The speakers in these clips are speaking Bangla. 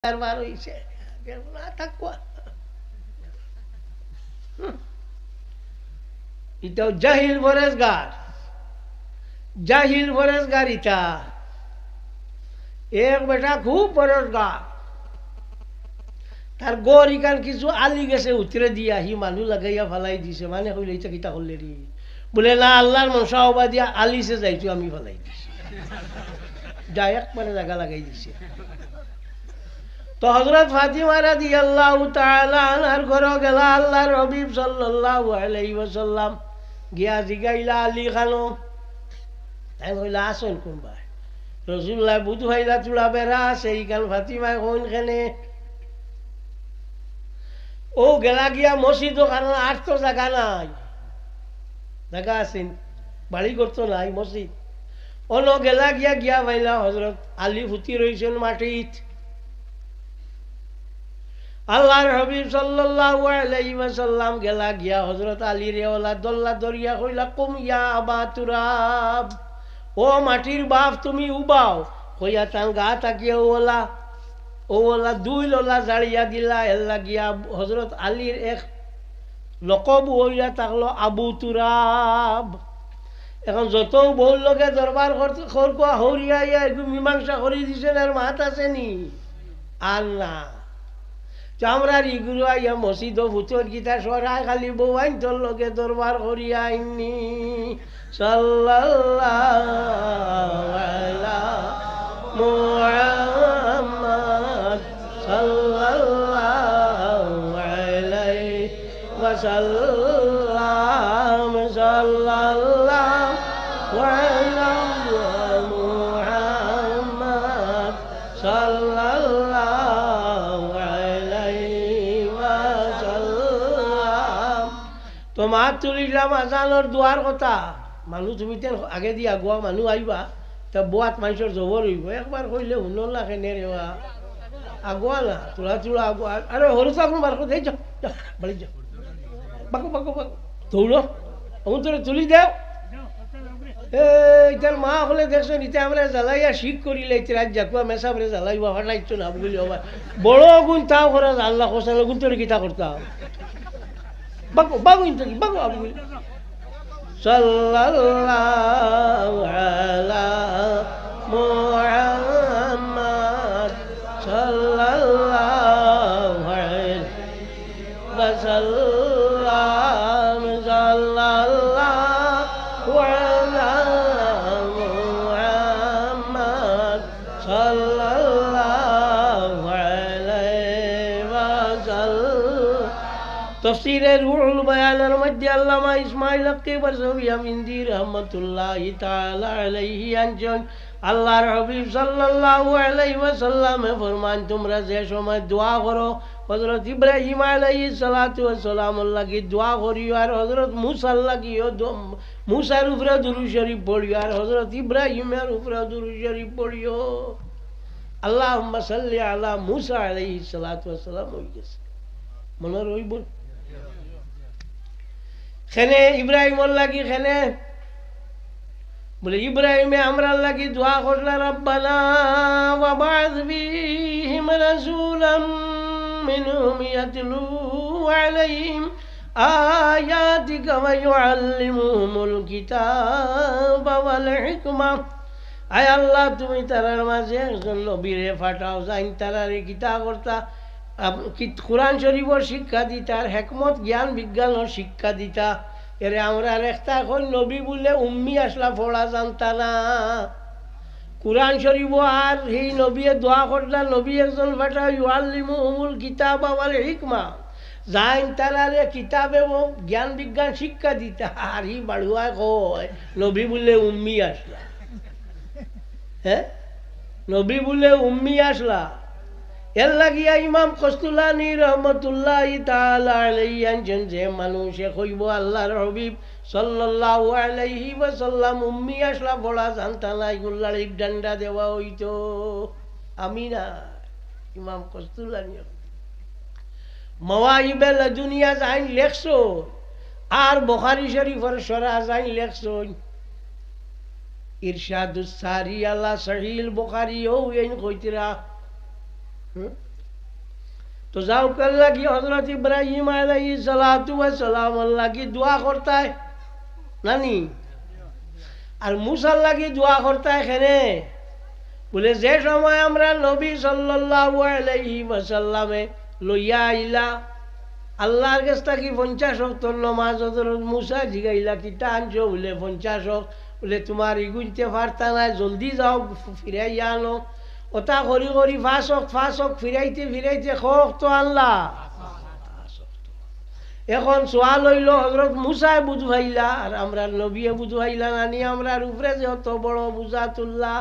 বার হয়েছে না থাকুয়া এটাও জাহিল ফরেজগার ইটা এক বেটা খুব ফরেজগার তার গড় ইকান কিছু আলি গেছে উতরে দিয়া হি মানুষ লাগাইয়া ফালাই দিছে মানে কইলে এটা কিতা করলে রে বলে না আল্লাহর মনসা হবা দিয়া আলিছে যাইতো আমি ফালাই দিছি যাই একবারে জায়গা লাগাই দিছে তো হযরত ফাতিমা রাদিয়াল্লাহু তাআলা আনহার ঘরে গেলা আল্লাহর হাবিব সাল্লাল্লাহু আলাইহি ওয়াসাল্লাম গিয়া জিগাইলা আলী খানো তাই কইলা আসল কোনবা রাসূলুল্লাহ বুধ ভাইলা চুলা বেড়া সেই কাল ফাতিমা কোন খানে ও গেলা গিয়া মসজিদ কারণ আর তো জায়গা নাই জায়গা আছেন বাড়ি করতো নাই মসজিদ অন গেলা গিয়া গিয়া ভাইলা হযরত আলী ফুটি রইছেন মাটিত আল্লাহর হাবিব সাল্লাল্লাহু আলাইহি ওয়াসাল্লাম গেলা গিয়া হযরত আলী রে ওলা দল্লা দরিয়া কইলা কুম ইয়া আবা তুরাব ও মাটির বাপ তুমি উবাও কইয়া তান গা তাকিয়া ওলা দুই লোলা জাড়িয়া দিলা এল্লা গিয়া হযরত আলীর এক লকব হইয়া থাকলো আবু তুরাব এখন যত বহু লোকে দরবার খরকুয়া হরিয়া একটু মীমাংসা করে দিছেন আর মাত আছে নি আর না চামড়ার ইগুলো আইয়া মসজিদ ভূতর গীতা সরাই খালি বউ আইন তোর লোকে দরবার করিয়া আইনি সাল্লাল্লাহু আলা মুহাম্মদ সাল্লাল্লাহু আলাইহি ওয়াসাল্লাম সাল্লাল্লাহু আলা মুহাম্মদ সাল্লাল্লাহু তো মাত তুলিলাম আজানোর দুয়ার কথা মানুষ তুমি তেন আগে দিয়ে আগুয়া মানুষ আইবা তা বোয়াত মানুষের জবর হইব একবার কইলে শুনল না কেনে রেওয়া আগুয়া না তোলা চুলা আগুয়া আরে সৰু চাকু বার করে যাও বাড়ি যাও বাকো বাকো বাকো দৌড় আমি তোরে তুলি দেও এইটার মা হলে দেখছো নিতে আমরা জ্বালাইয়া শিখ করিলে রাত জাকুয়া মেসাবরে জ্বালাইবা হঠাইছো না বলি আবার বড় গুণ তাও করে আল্লাহ কোসালে গুণ তোরে কিতা করতাম bago abu sallallahu ala muhammad sallallahu alaihi wasallam sallallahu ala muhammad sallallahu alaihi wasallam তফসিরের রুহুল বায়ানের মধ্যে আল্লামা ইসমাইল হক্কি বারসাবি আমিন্দি রাহমাতুল্লাহি তাআলা আলাইহি আনছেন আল্লাহর হাবিব সাল্লাল্লাহু আলাইহি ওয়াসাল্লামে ফরমান তোমরা যে সময় দোয়া করো হযরত ইব্রাহিম আলাইহিস সালাতু ওয়াস সালামুর লাগি দোয়া করিও আর হযরত মুসা লাগিও মুসার উপরে দুরূদ শরীফ পড়িও আর হযরত ইব্রাহিমের উপরে দুরূদ শরীফ পড়িও আল্লাহুম্মা সাল্লি আলা মুসা আলাইহিস সালাতু ওয়াস সালাম হয়ে গেছে মনে রইব খেনে ইব্রাহিমর লাগি খেনে বলে ইব্রাহিমে আমরা লাগি দোয়া করলা রব্বানা ওয়া বা'থ ফীহিম রাসূলাম মিনহুম ইয়াতলু আলাইহিম আয়াতিকা ওয়া ইউআল্লিমুহুমুল কিতাবা ওয়াল হিকমা আয় আল্লাহ তুমি তারার মাঝে একজন নবীরে পাঠাও যাইন তারারে কিতা করতা কোরআন শরীফের শিক্ষা দিতা আর হেকমত জ্ঞান বিজ্ঞানের শিক্ষা দিতা এরে আমরা রেখতা এখন নবী বলে উম্মি আসলা পড়া জানতা না কোরআন শরীফ আর সেই নবীয়ে দোয়া করলা নবী একজন ফাটা ইউআল্লিমুহুমুল কিতাবা ওয়াল হিকমা যাইন তারারে কিতাবে জ্ঞান বিজ্ঞান শিক্ষা দিতা আর হি বাড়ুয়া কয় নবী বলে উম্মি আসলা হ্যাঁ নবী বলে উম্মি আসলা এর লাগিয়া ইমাম কস্তুলানি রহমতুল্লাহি তাআলা আলাইহি আনছেন যে মানুষে কইব আল্লাহর হাবিব সাল্লাল্লাহু আলাইহি ওয়াসাল্লাম উম্মি আসলা বলা জানতা না এগুলার এক ডান্ডা দেওয়া হইতো আমি না ইমাম কস্তুলানি মাওয়াইবে লাদুনিয়া যাইন লেখছো আর বুখারী শরীফের সরা যাইন লেখছো ইরশাদুস সারি আলা সহিহ বুখারী ও এই কইতরা তো যাও কাল লাগি হজরত ইব্রাহিম আলাইহিস সালাতু ওয়াস সালাম লাগি দোয়া করতায় নানি আর মুসার লাগি দোয়া করতায় এখানে বলে যে সময় আমরা নবী সাল্লাল্লাহু আলাইহি ওয়াসাল্লামে লইয়া আইলা আল্লাহর কাছ থেকে 50 ওয়াক্ত নামাজ হযরত মুসা জিগাইলা কিতা আনছো বলে 50 ওয়াক্ত বলে তোমার ইগুনতে পারতা না জলদি যাও ফিরাইয়া আনো ওটা করি করি 5 ওয়াক্ত ফিরাইতে ফিরাইতে খোক তো আল্লাহ এখন সোয়াল হইল হযরত মুসায় বুঝাইলা আর আমরা নবীয়ে বুঝাইলা নানি আমরার উপরে যে অত বড় বুঝা তুললা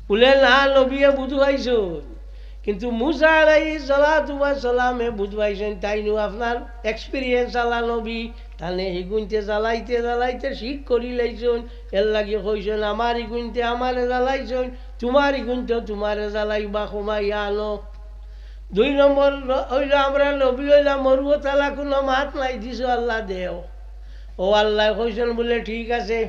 বলে না নবীয়ে বুঝাইছো কিন্তু মুসা আলাইহিস সালাতু ওয়াস সালামে বুঝাইছেন তাইনু আপনার এক্সপেরিয়েন্স আলা নবী তানে হিগুনতে জ্বালাইতে জ্বালাইতে শিখ করি লাইছেন এর লাগি কইছেন আমার হিগুনতে আমারে জ্বালাইছেন তোমার হিগুনতে তোমারে জ্বালাইবা কমাইয়া আনো 2 নম্বর হইল আমরা নবী হইলাম মরু তালা কোনো মাত নাই দিছো আল্লাহ দেও ও আল্লাহ কইছেন বলে ঠিক আছে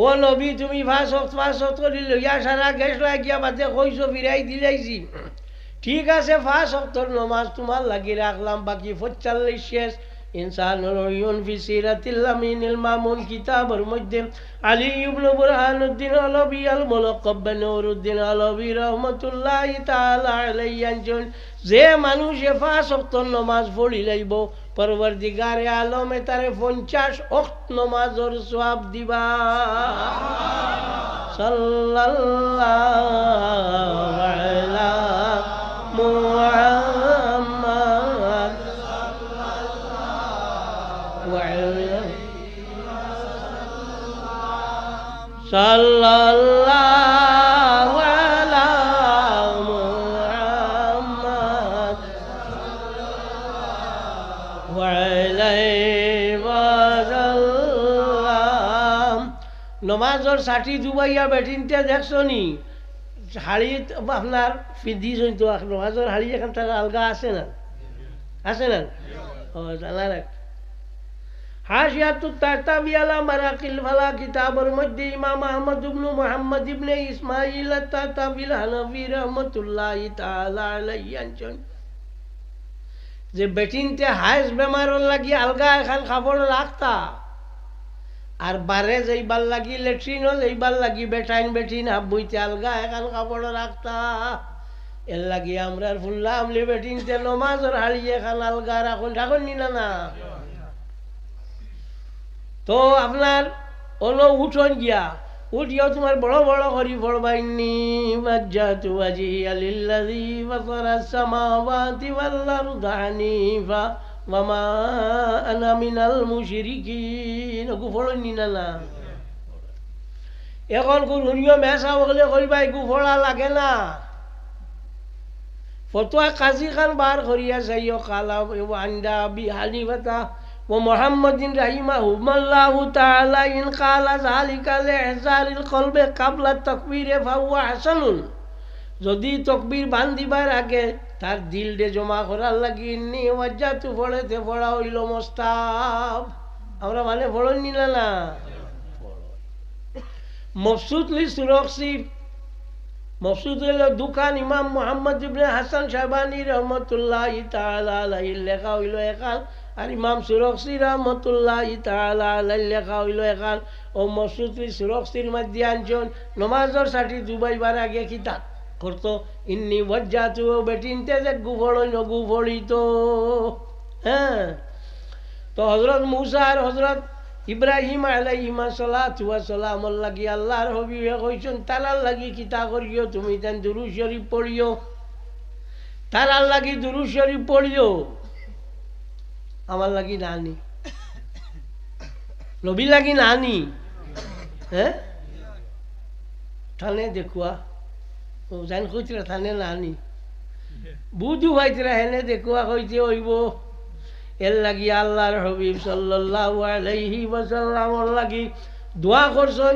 ও নবী তুমি 5 ওয়াক্ত করে লইয়া সারা গেছ লাগিয়া বাদে কইছো ফিরাই দিলাইছি ঠিক আছে 5 ওয়াক্তর নামাজ তোমার লাগি রাখলাম বাকি 45 শেষ ইনসানুর রয়ুন ফি সিরাতিল আমিনিল মামুন কিতাবের মধ্যে আলী ইবনে বুরহানুদ্দিন আলাবি আল মুলাক্কাব নুরুদ্দিন আলাবি রাহমাতুল্লাহি তাআলা আলাইহি যে মানুষ 5 ওয়াক্তর নামাজ পড়ি লাইব পরবর্তীগারে আলমে তারে 50 ওয়াক্ত নামাজের সওয়াব দিবা সাল্লাল্লাহু আলা মুহাম্মদ সাল্লাল্লাহু আলা মুহাম্মদ ওয়া আলাইহি ওয়াসাল্লাম নমাজের সাথী দুবাইয়া বেটিনতে দেখছনি শাড়ি আপনার ফিদিস হইতো নমাজের শাড়ি এখন তার আলগা আছে না ও জানা রাখ হাশিয়াতুত তাহতাবি আলা মারাকিল ফালা কিতাবের মধ্যে ইমাম আহমদ ইবনে মুহাম্মদ ইবনে ইসমাঈল আত-তাহতাবি হানাফি রাহমাতুল্লাহি তাআলা আলাইহি আনছেন যে বেটিনতে হাইস বেমারর লাগি আলগা এখন কাপড় রাখতা আর বারে যাইবার লাগি লেট্রিনও যাইবার লাগি বেটিন হাবইতে আলগা এখন কাপড় রাখতা এর লাগি আমরা ফুল্লা আমলি বেটিনতে নমাজের হাড়ি এখন আলগা রাখুন না তো আপনার ওলো উঠন গিয়া উঠিয়াও তোমার বড় বড় করি পড়বাইনি ওয়াজ্জাতু ওয়াজহিয়া লিল্লাযী ফাতারাস সামাওয়াতি ওয়াল আরদা হানিফা ওয়া মা আনা মিনাল মুশরিকিন ওগু পড়নি না এখন কোন নিয়ম মেসা বলে কইবাই গু পড়া লাগে না ফতোয়া কাজী খান বার করিয়া যাইও কালা আন্ডা বি হানিফাতা ومحمد رحمه الله تعالى إن قال ذلك لإحزار القلب قبل التكبير فهو حسن যদি তকবীর বান্ধিবার আগে তার দিল দে জমা করার লাগি নি ওয়াজ্জাতু পড়েতে পড়া হইল মুস্তাহাব আমরা মানে পড়নি না মফসুদ লি সুরখসি মফসুদ হইল দুকান ইমাম মুহাম্মদ ইবনে হাসান শাহবানী রহমাতুল্লাহি তাআলা আলাইহি লেখা হইল একাল আর ইমাম সুরখসি রহমাতুল্লাহি তাআলা আলাইহি লেখা হইল একাল ও মফসুদ লি সুরখসির মধ্যে আনছেন নমাজের সাথে দুবাইবার আগে কিতা করতো ইন্নি ওয়াজ্জাতু বেটিনতে যে গুফড়ি তো হ্যাঁ তো হযরত মুসা আর হযরত ইব্রাহিম আলাইহিস সালাতু ওয়াস সালাম লাগি আল্লাহর হাবিবে কইছেন তালার লাগি কিতা করিও তুমি তান দুরূদ শরীফ পড়িও তালার লাগি দুরূদ শরীফ পড়িও আমার লাগি নানি নবী লাগি নানি হ্যাঁ থানে দেখুয়া ও জান কইতরা থানে নানি বুধু ভাইতরা হেনে দেখুয়া কইতে হইব এর লাগি আল্লাহর হাবিব সাল্লাল্লাহু আলাইহি ওয়াসাল্লাম লাগি দোয়া করছেন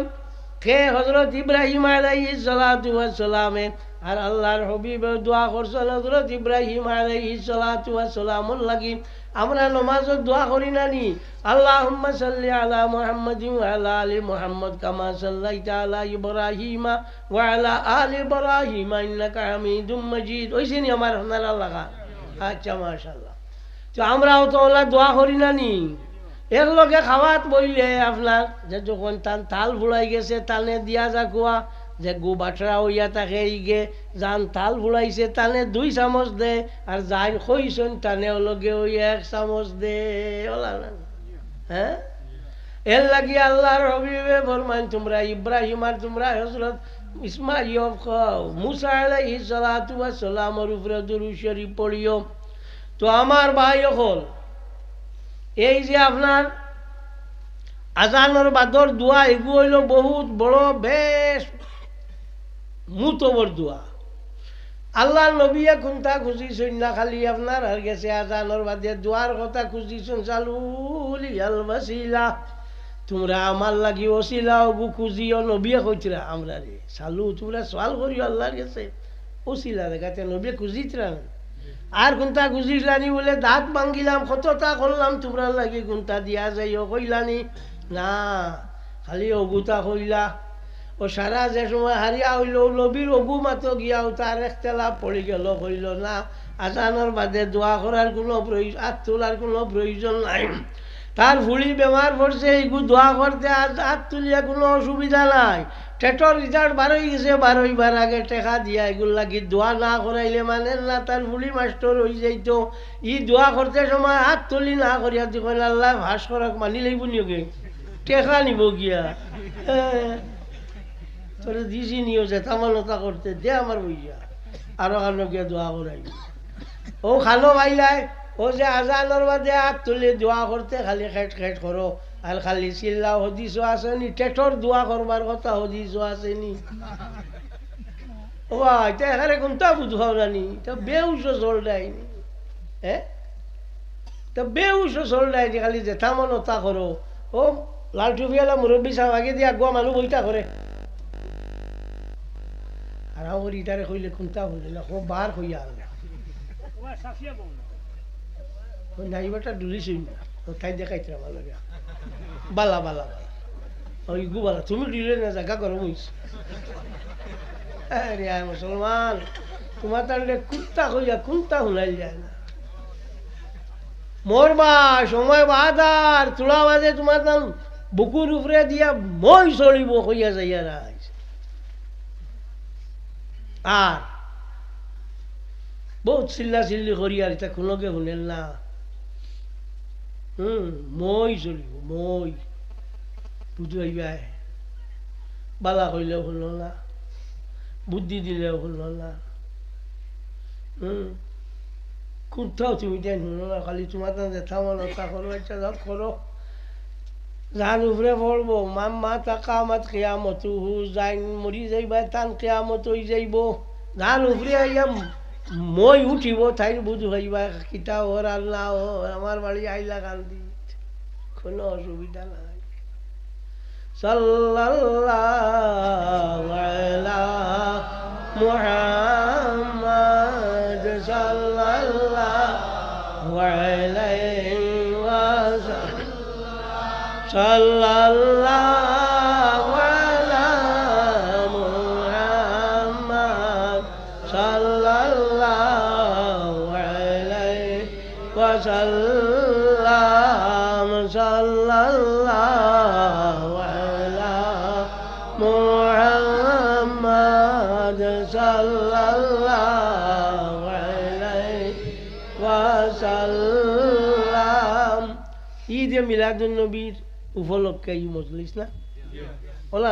কে হযরত ইব্রাহিম আলাইহিস সালাতু ওয়াস সালামে আর আল্লাহর হাবিবে দোয়া করছেন হযরত ইব্রাহিম আলাইহিস সালাতু ওয়াস সালামুল লাগি আমরা নামাজত দোয়া করি না নি আল্লাহুম্মা সাল্লি আলা মুহাম্মাদিন ওয়া আলা আলি মুহাম্মদ কামা সাল্লাইতা আলা ইব্রাহিমা ওয়া আলা আলি ইব্রাহিমা ইন্নাকা হামিদুম মাজিদ ওইছে নি আমার আপনারা লাগা আচ্ছা মাশাআল্লাহ তো আমরাও তো ওলা দোয়া করি না নি এক লগে খাওয়াত বইলে আপনার যে যখন তাল ফুলাই গেছে তানে দিয়া যা কুয়া যে গু বাটরা হইয়া থাকে ইগে যান তাল ফুলাইছে তানে 2 চামচ দে আর যাই খইছন তানে লগে ওই 1 চামচ দে ওলা না হ্যাঁ এর লাগি আল্লাহর হাবিবে ফরমান তোমরা ইব্রাহিম আর তোমরা হযরত ইসমাঈল মুসা আলাইহিস সালাতু ওয়াস সালামের উপরে দুরূদ শরীফ পড়িও তো আমার ভাই হল এই যে আপনার আজানের বাদর দোয়া এগু হইল বহুত বড় বেশ মুতবর দোয়া আল্লাহ নবিয়ে কোনটা খুঁজিছেন না খালি আপনার আর গেছে আজানের বাদে দোয়ার কথা খুঁজিছেন চালুলি আল বাসিলা তোমরা আমার লাগি ওসিলা ওগু খুঁজিও নবিয়ে কইতরা আমরা রে চালু তোমরা সওয়াল করিও আল্লাহর কাছে ওসিলা দেখাতে নবিয়ে খুঁজিতরা আর কোনটা খুঁজিলানি বলে দাঁত ভাঙ্গিলাম কতটা করলাম তোমরা লাগি কোনটা দিয়া যাইও কইলানি না খালি অগুতা কইলা ও সারা যে সময় হারিয়া হইল নবীর অগু মাতো গিয়াও তার একতলা পড়ে গেল কইল না আজানোর বাদে দোয়া করার কোনো প্রয়োজন হাত তোলার কোনো প্রয়োজন নাই তার ভুড়ি বেমার পড়ছে এইগু দোয়া করতে হাত তুলিয়া কোনো অসুবিধা নাই টেটর রিজাল্ট বারোই গেছে বারোইবার আগে টেকা দিয়া এগুলো লাগি দোয়া না করাইলে মানে না তার ভুড়ি মাস্টর হয়ে যাইত ই দোয়া করতে সময় হাত তুলি না করিয়া দি কইল আল্লাহ ভাস করক মানি লইব নিয়োগে টেকা নিব গিয়া তোরে দিছি নিও যে তামালতা করতে দে আমার বইয়া আরো কানো গিয়া দোয়া করাই ও খানো ভাইলাই ও যে আজানোর বাদে হাত তুলি দোয়া করতে খালি খেট খেট করো আর খালি চিল্লা হদিসও আসেনি টেটর দোয়া করবার কথা হদিসও আসেনি ও এটা এখানে কোনটা বুঝাও নানি তা বেউসও চল দেয়নি হ্যাঁ তা বেউসও চল দেয়নি খালি জেঠা মনতা করো ও লাল টুপিওয়ালা মুরব্বী সাহেব আগে দিয়ে আগুয়া মানুষ বইটা করে আর আমার ইটারে কইলে কোনটা হইলে না ও বার হইয়া আনলে নাইবাটা ডুরিছই না ও তাই দেখাইতে ভালো বালা বালা বালা ওই গু বালা তুমি ডিলে না জায়গা করো মুইস আরে আয় মুসলমান তোমার তাহলে কুত্তা কইয়া কোনটা শুনাইল যায় না মরবা সময় বাদার তুলা বাজে তোমার নাম বুকুর উপরে দিয়া মই চলিব কইয়া যাইয়া রাইস আর বহুত চিল্লা চিল্লি করি আর এটা কোনোকে শুনেল না মই চলিব মই বুঝু আইবাই বালা কইলেও শুনল না বুদ্ধি দিলেও শুনল না কোথাও তুমি তাই শুনল না খালি তোমার জেঠা মনতা করো আচ্ছা যাও করো জান উপরে পড়বো মাম্মা টাকা মাত কেয়ামতো যাই মরি যাইবা টান কেয়ামত হয়ে যাইব জান উপরে আইয়া মই উঠিব তাই বুঝু হইবা কিতা ওর আল্লাহ আমার বাড়ি আইলা কান্দি কোনো অসুবিধা নাই সাল্লাল্লাহু আলা মুহাম্মাদ সাল্লাল্লাহু আলাইহি ওয়াসাল্লাম সাল্লাল্লাহু আলা মুহাম্মাদ সাল্লাল্লাহু আলাইহি ওয়াসাল্লাম সাল্লাল্লাহু আলা মুহাম্মাদ সাল্লাল্লাহু আলাইহি ওয়াসাল্লাম ঈদে মিলাদুন নবীর উপলক্ষে এই মজলিস না বলা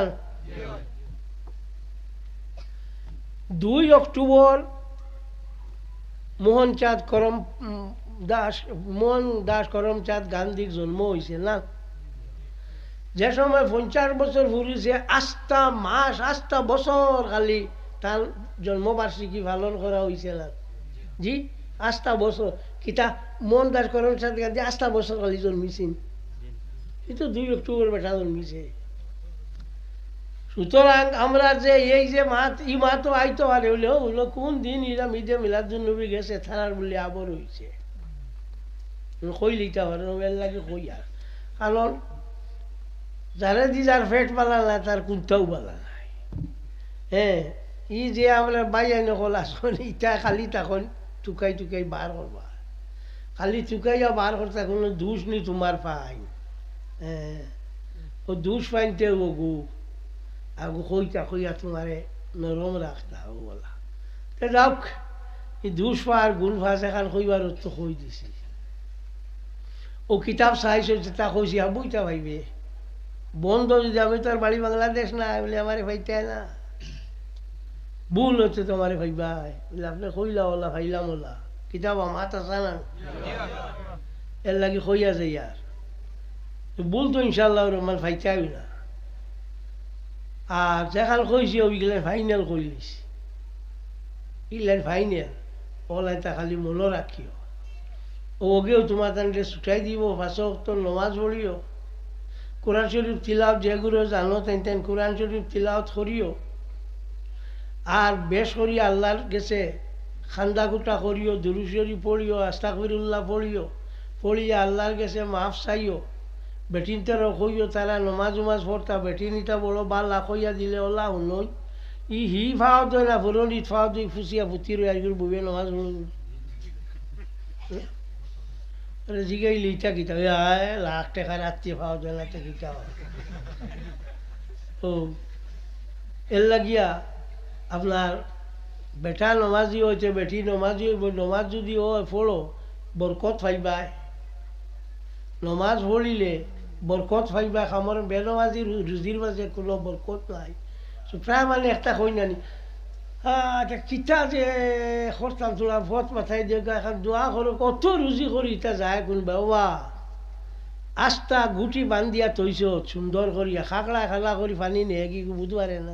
2 অক্টোবর মোহন দাস করমচাঁদ গান্ধীর জন্ম হয়েছে না যে সময় 50 বছর ফুরিছে আস্থা মাস আস্থা বছর খালি তার জন্মবার্ষিকী পালন করা হয়েছে না জি আস্থা বছর কিতা মোহন দাস করমচাঁদ গান্ধী আস্থা বছর খালি জন্মিছেন কিন্তু 2 অক্টোবর বেটা জন্মিছে সুতরাং আমরা যে এই যে মাত ই মা তো আইতো আর হইলো কোন দিন ইরা মিদে মিলাদুন্নবী গেছে থানার বলে আবর হইছে কই লিতে পারে এর লাগে কই আর কারণ যারা দি যার পেট বালা না তার কোনটাও বালা নাই হ্যাঁ ই যে আমরা বাইয়াই নকল আসুন ইটা খালি তখন টুকাই টুকাই বার করবা খালি টুকাইয়া বার করতে কোনো দোষ নেই তোমার পাই হ্যাঁ ও দোষ পাইতে ওগু আগু কইতা কইয়া তোমারে নরম রাখতা বলা তে যাওক এই দোষ পার গুণ ফাঁস এখান কইবার তো কই দিছি ও কিতাব চাইছে তা কইছি বইটা ভাইবে বন্ধ যদি আমি তোর বাড়ি বাংলাদেশ না বলে আমার ভাইতে না ভুল হচ্ছে তোমারে ভাইবাই বলে আপনি কইলা ওলা ভাইলাম ওলা কিতাব আমার আসা না এর লাগে কইয়া যাই আর ভুল তো ইনশাল্লাহ রহমান ভাইতে আবি না আর যেখান কইছি ওইগুলো ফাইনাল করিস ইলেন ফাইনাল ওলাই তা খালি মনে রাখিও ওগেও তোমার তানকে ছুটাই দিব পাঁচক তোর নমাজ পড়িও কোরআন শরীফ তিলাওত যেগুলো জানো তেন কোরআন শরীফ তিলাওত করিও আর বেশ করি আল্লাহর গেছে খান্দা কুটা করিও দুরূদ শরীফ পড়িও আস্তাগফিরুল্লাহ পড়িও পড়িয়া আল্লাহর গেছে মাফ চাইও বেটিন তারা কইও তারা নমাজ উমাজ পড়তা বেটিন ইটা বড় বালা কইয়া দিলে ওলা শুনই ই হি ফাও দই না ফুরনিত ফাও দই ফুসিয়া ফুটি রয়ে আইগুর বইবে নমাজ জিগাইলে ইটা কিতা লাখ টাকা রাত্রি ফাও দই না কিতা ও এর লাগিয়া আপনার বেটা নমাজি হয়েছে বেটি নমাজি হইব নমাজ যদি হয় পড়ো বরকত পাইবাই নমাজ পড়িলে বরকত পাইবা খামর বেনমাজি রুজির মাঝে কোনো বরকত নাই প্রায় মানে একটা কই নানি কিতা যে করতাম তোরা ভত মাথায় দিয়ে এখন দোয়া করো কত রুজি করি ইটা যায় কোনবা ওবা আস্তা গুটি বান্ধিয়া থইছ সুন্দর করিয়া খাকড়া খাকড়া করি পানি নিয়ে কি বুধবারে না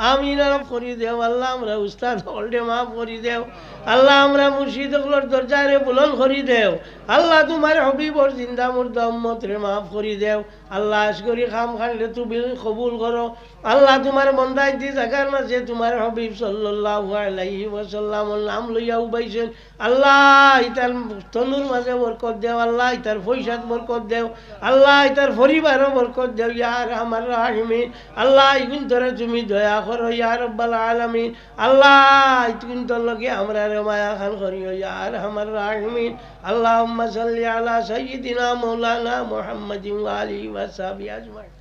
আমিন মাফ করি দেও আল্লাহ আমরা উস্তাদ হলডে মাফ করি দেও আল্লাহ আমরা মুর্শিদ হকলর দরজারে বুলন করি দেও আল্লাহ তোমার হবিবর জিন্দা মুর্দা উম্মত রে মাফ করি দেও আল্লাহ আশ করি খাম খানলে তুমি কবুল করো আল্লাহ তোমার বন্দাই দি জায়গার মাঝে তোমার হবিব সাল্লাল্লাহু আলাইহি ওয়াসাল্লামর নাম লইয়া উবাইছেন আল্লাহ ইতার তনুর মাঝে বরকত দেও আল্লাহ ইতার পয়সাত বরকত দেও আল্লাহ ইতার পরিবারও বরকত দেও ইয়া রহমান রাহিমিন আল্লাহ ইগুন ধরে তুমি দয়া করো ইয়া রব্বাল আলামিন আল্লাহ ইতুন তোর লগে আমরা রে মায়া খান করিও ইয়া রহমান রাহিমিন আল্লাহুম্মা সাল্লি আলা সাইয়্যিদিনা মাওলানা মুহাম্মাদিন ওয়া আলিহি ওয়া সাহবিহি আজমাইন